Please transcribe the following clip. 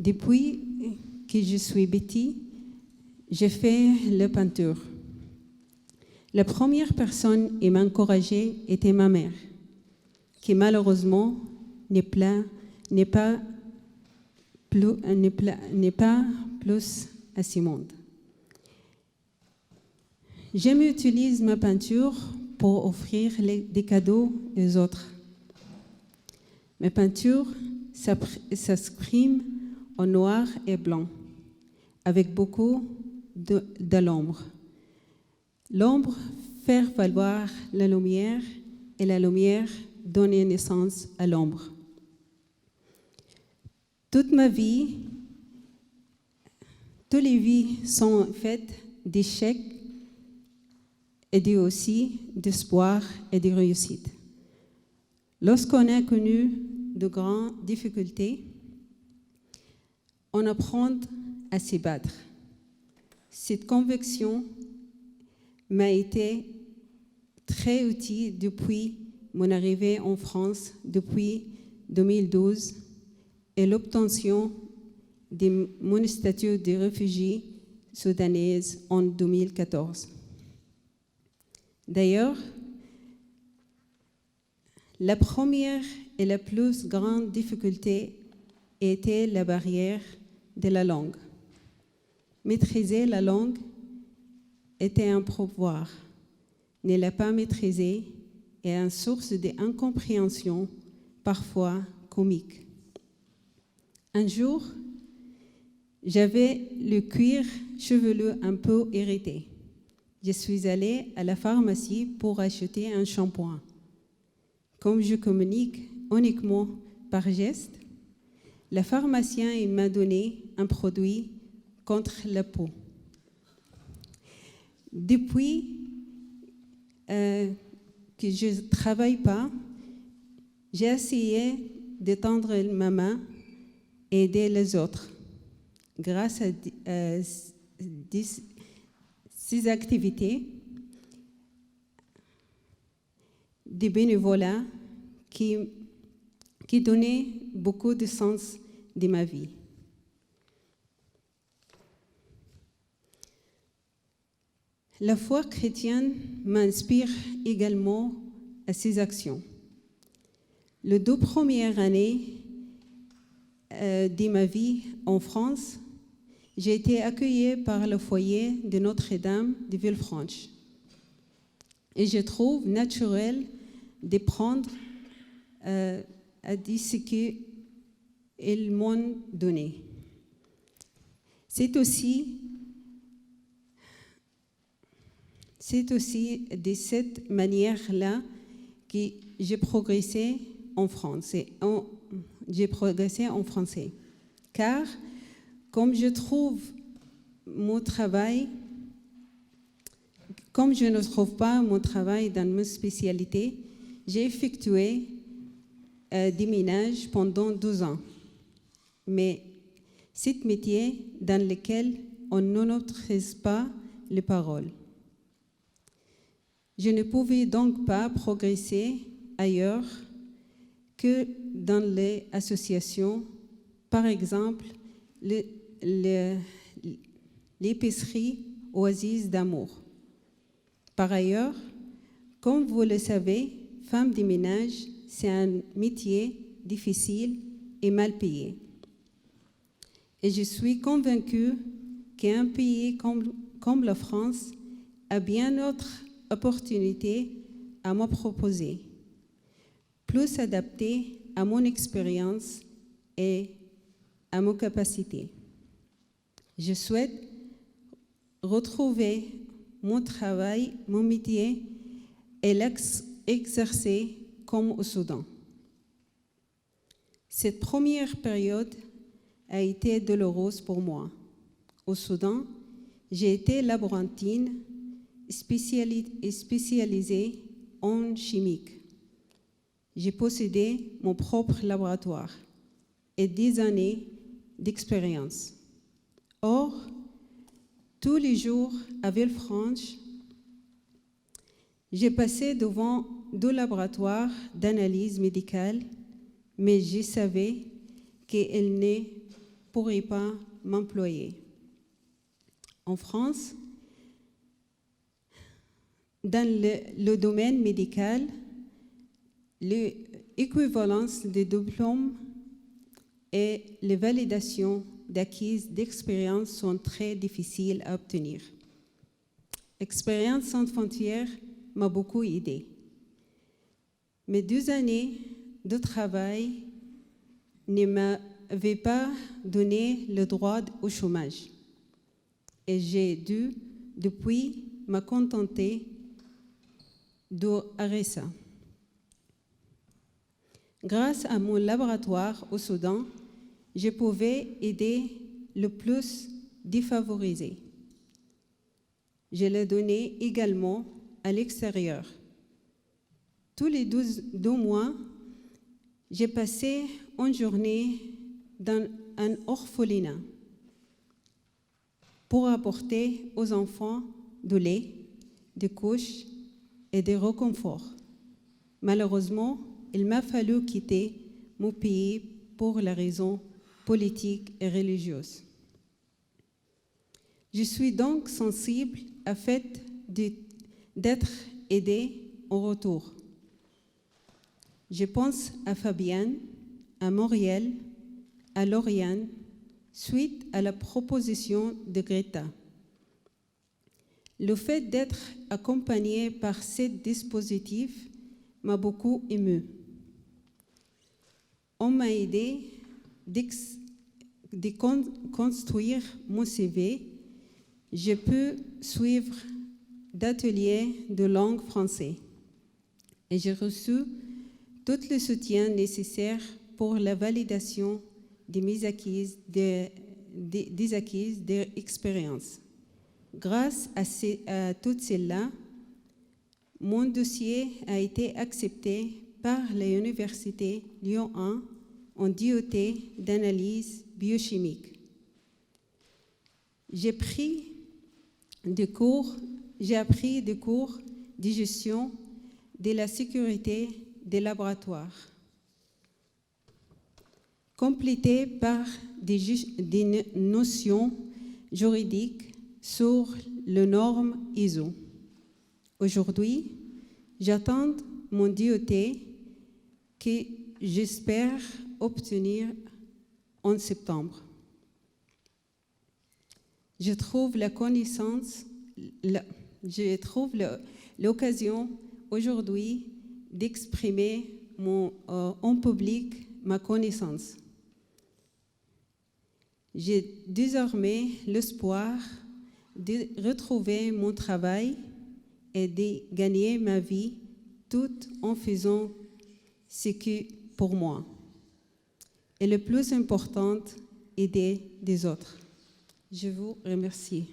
Depuis que je suis petite, j'ai fait la peinture. La première personne qui m'a encouragée était ma mère, qui malheureusement n'est pas plus à ce monde. J'aime utiliser ma peinture pour offrir des cadeaux aux autres. Mes peintures s'expriment en noir et blanc, avec beaucoup de l'ombre. L'ombre fait valoir la lumière et la lumière donne naissance à l'ombre. Toute ma vie, toutes les vies sont faites d'échecs et aussi d'espoir et de réussite. Lorsqu'on a connu de grandes difficultés, on apprend à se battre. Cette conviction m'a été très utile depuis mon arrivée en France depuis 2012 et l'obtention de mon statut de réfugié soudanaise en 2014. D'ailleurs, la première et la plus grande difficulté était la barrière de la langue. Maîtriser la langue était un pouvoir. Ne la pas maîtriser est une source d'incompréhension, parfois comique. Un jour, j'avais le cuir chevelu un peu irrité. Je suis allée à la pharmacie pour acheter un shampoing. Comme je communique uniquement par geste, le pharmacien m'a donné un produit contre la peau. Depuis que je ne travaille pas, j'ai essayé d'étendre ma main et aider les autres. Grâce à ces activités de bénévolat qui donnaient beaucoup de sens de ma vie. La foi chrétienne m'inspire également à ces actions. Les 2 premières années de ma vie en France, j'ai été accueillie par le foyer de Notre-Dame de Villefranche. Et je trouve naturel de prendre à dire ce qu'ils m'ont donné. C'est aussi de cette manière-là que j'ai progressé en français. Car, comme je ne trouve pas mon travail dans ma spécialité, j'ai effectué des ménages pendant 12 ans. Mais c'est un métier dans lequel on ne maîtrise pas les paroles. Je ne pouvais donc pas progresser ailleurs que dans les associations, par exemple l'épicerie Oasis d'amour. Par ailleurs, comme vous le savez, femme de ménage, c'est un métier difficile et mal payé. Et je suis convaincue qu'un pays comme la France a bien d'autres opportunités à me proposer, plus adaptées à mon expérience et à mes capacités. Je souhaite retrouver mon travail, mon métier et l'exercer comme au Soudan. Cette première période a été douloureuse pour moi. Au Soudan, j'ai été laborantine spécialisée en chimique. J'ai possédé mon propre laboratoire et 10 années d'expérience. Or, tous les jours à Villefranche, j'ai passé devant 2 laboratoires d'analyse médicale, mais je savais qu'ils ne pourrait pas m'employer. En France, dans le domaine médical, l'équivalence des diplômes et les validations d'acquis d'expérience sont très difficiles à obtenir. Expérience sans frontières m'a beaucoup aidé. Mes 2 années de travail ne m'avaient pas donné le droit au chômage. Et j'ai dû, depuis, me contenter de RSA. Grâce à mon laboratoire au Soudan, je pouvais aider le plus défavorisés. Je l'ai donné également à l'extérieur. Tous les 2 mois, j'ai passé une journée dans un orphelinat pour apporter aux enfants du lait, des couches et des réconforts. Malheureusement, il m'a fallu quitter mon pays pour la raison politique et religieuse. Je suis donc sensible au fait d'être aidée en retour. Je pense à Fabienne, à Muriel, à Lauriane, suite à la proposition de Greta. Le fait d'être accompagnée par ce dispositif m'a beaucoup émue. On m'a aidé de construire mon CV. Je peux suivre d'ateliers de langue française et j'ai reçu tout le soutien nécessaire pour la validation de mes acquis, des acquis d'expérience. Grâce à tout cela, mon dossier a été accepté par l'Université Lyon 1 en DUT d'analyse biochimique. J'ai appris des cours de gestion de la sécurité des laboratoires, complétés par des notions juridiques sur les normes ISO. Aujourd'hui, j'attends mon DUT que j'espère obtenir en septembre. Je trouve l'occasion aujourd'hui d'exprimer en public ma connaissance. J'ai désormais l'espoir de retrouver mon travail et de gagner ma vie tout en faisant ce qui pour moi. Et le plus important, aider des autres. Je vous remercie.